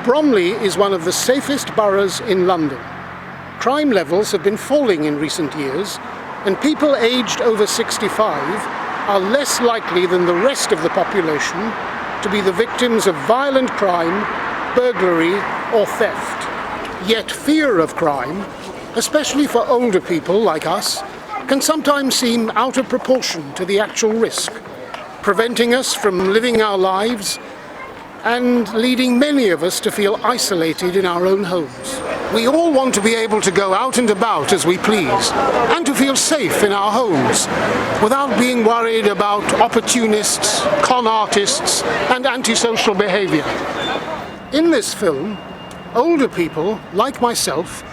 Bromley is one of the safest boroughs in London. Crime levels have been falling in recent years, and people aged over 65 are less likely than the rest of the population to be the victims of violent crime, burglary or theft. Yet fear of crime, especially for older people like us, can sometimes seem out of proportion to the actual risk, preventing us from living our lives and leading many of us to feel isolated in our own homes. We all want to be able to go out and about as we please, and to feel safe in our homes, without being worried about opportunists, con artists, and antisocial behaviour. In this film, older people, like myself,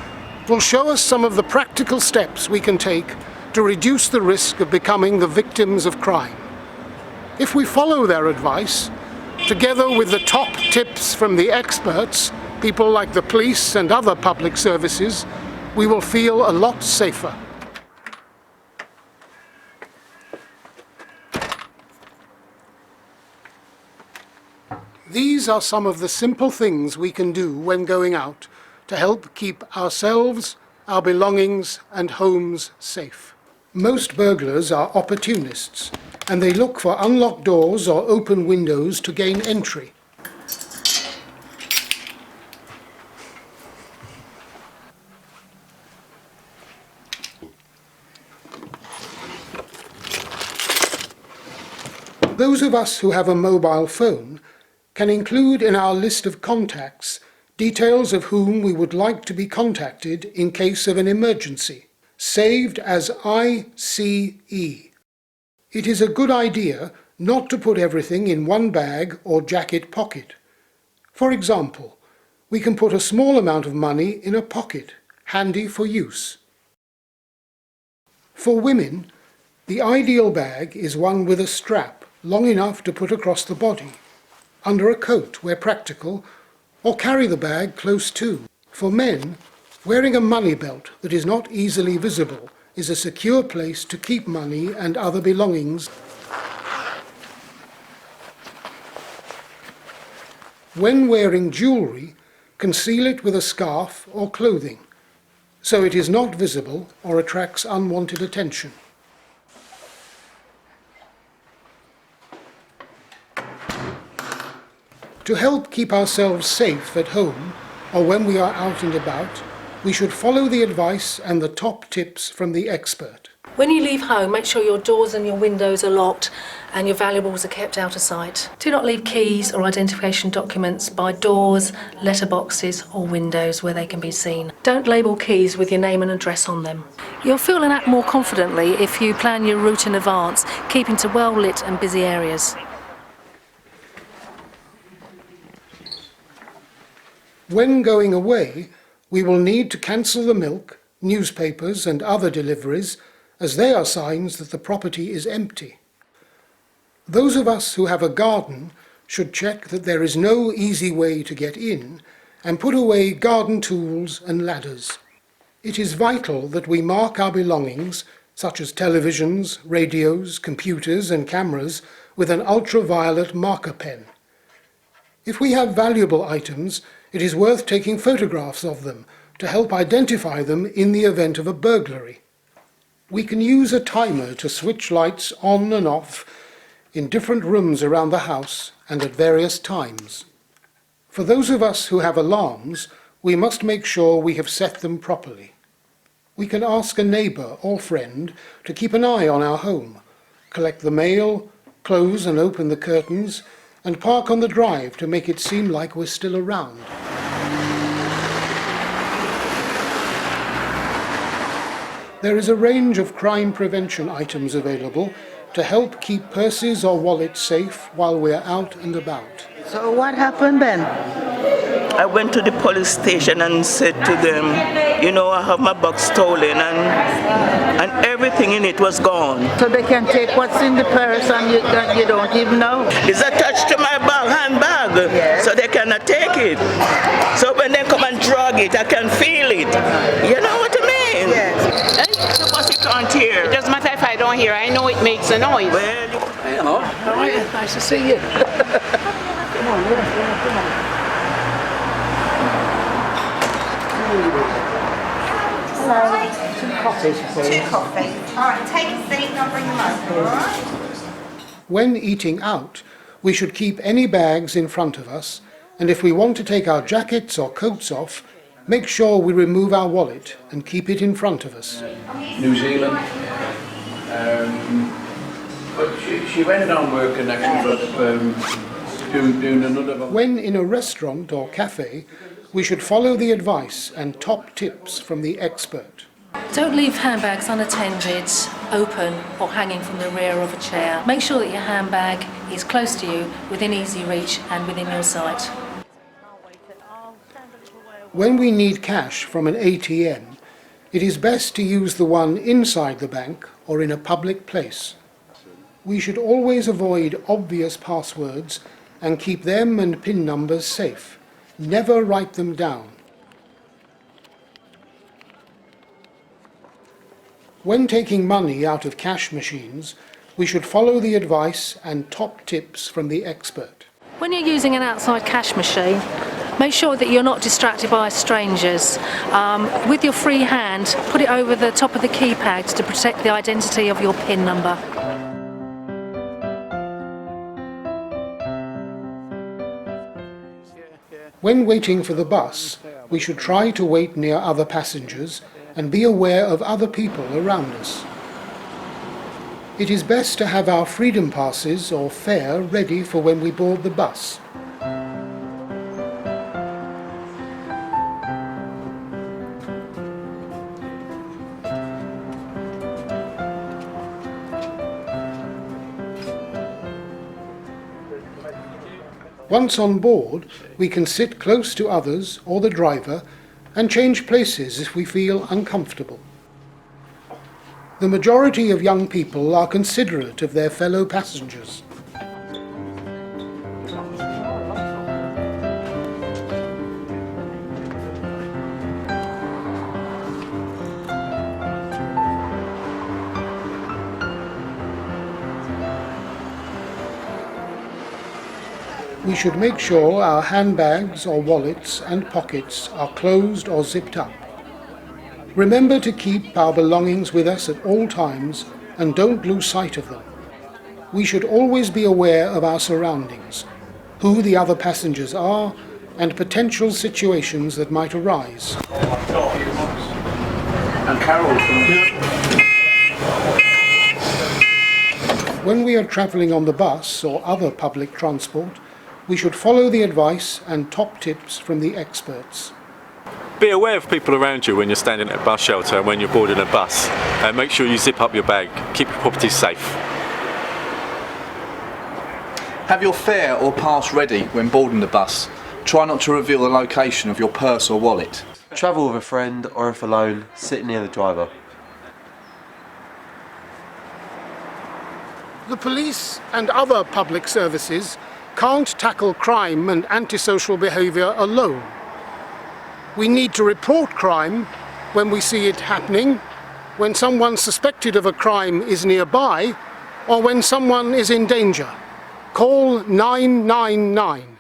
will show us some of the practical steps we can take to reduce the risk of becoming the victims of crime. If we follow their advice, together with the top tips from the experts, people like the police and other public services, we will feel a lot safer. These are some of the simple things we can do when going out to help keep ourselves, our belongings and homes safe. Most burglars are opportunists, and they look for unlocked doors or open windows to gain entry. Those of us who have a mobile phone can include in our list of contacts details of whom we would like to be contacted in case of an emergency, saved as ICE. It is a good idea not to put everything in one bag or jacket pocket. For example, we can put a small amount of money in a pocket, handy for use. For women, the ideal bag is one with a strap long enough to put across the body, under a coat where practical, or carry the bag close to. For men, wearing a money belt that is not easily visible is a secure place to keep money and other belongings. When wearing jewellery, conceal it with a scarf or clothing, so it is not visible or attracts unwanted attention. To help keep ourselves safe at home or when we are out and about, we should follow the advice and the top tips from the expert. When you leave home, make sure your doors and your windows are locked and your valuables are kept out of sight. Do not leave keys or identification documents by doors, letterboxes or windows where they can be seen. Don't label keys with your name and address on them. You'll feel and act more confidently if you plan your route in advance, keeping to well-lit and busy areas. When going away, we will need to cancel the milk, newspapers and other deliveries, as they are signs that the property is empty. Those of us who have a garden should check that there is no easy way to get in and put away garden tools and ladders. It is vital that we mark our belongings, such as televisions, radios, computers and cameras, with an ultraviolet marker pen. If we have valuable items, it is worth taking photographs of them to help identify them in the event of a burglary. We can use a timer to switch lights on and off in different rooms around the house and at various times. For those of us who have alarms, we must make sure we have set them properly. We can ask a neighbour or friend to keep an eye on our home, collect the mail, close and open the curtains, and park on the drive to make it seem like we're still around. There is a range of crime prevention items available to help keep purses or wallets safe while we're out and about. So what happened then? I went to the police station and said to them, you know, I have my bag stolen and everything in it was gone. So they can take what's in the purse and you don't even know? It's attached to my handbag, yes. So they cannot take it. So when they come and drag it, I can feel it. You know what I mean? Yes. Suppose you can't hear. It doesn't matter if I don't hear, I know it makes a noise. Well, you know. All right, nice to see you. Come on, come on. Two coffees. All right, take a seat and I'll bring them over, all right? When eating out, we should keep any bags in front of us, and if we want to take our jackets or coats off, make sure we remove our wallet and keep it in front of us. New Zealand. But she went on working actually doing another one. When in a restaurant or cafe, we should follow the advice and top tips from the expert. Don't leave handbags unattended, open or hanging from the rear of a chair. Make sure that your handbag is close to you, within easy reach and within your sight. When we need cash from an ATM, it is best to use the one inside the bank or in a public place. We should always avoid obvious passwords and keep them and PIN numbers safe. Never write them down. When taking money out of cash machines, we should follow the advice and top tips from the expert. When you're using an outside cash machine, make sure that you're not distracted by strangers. With your free hand, put it over the top of the keypad to protect the identity of your PIN number. When waiting for the bus, we should try to wait near other passengers and be aware of other people around us. It is best to have our freedom passes or fare ready for when we board the bus. Once on board, we can sit close to others or the driver and change places if we feel uncomfortable. The majority of young people are considerate of their fellow passengers. We should make sure our handbags or wallets and pockets are closed or zipped up. Remember to keep our belongings with us at all times and don't lose sight of them. We should always be aware of our surroundings, who the other passengers are, and potential situations that might arise. And Carol. When we are travelling on the bus or other public transport, we should follow the advice and top tips from the experts. Be aware of people around you when you're standing at a bus shelter and when you're boarding a bus. And make sure you zip up your bag. Keep your property safe. Have your fare or pass ready when boarding the bus. Try not to reveal the location of your purse or wallet. Travel with a friend or if alone, sit near the driver. The police and other public services can't tackle crime and antisocial behaviour alone. We need to report crime when we see it happening, when someone suspected of a crime is nearby, or when someone is in danger. Call 999.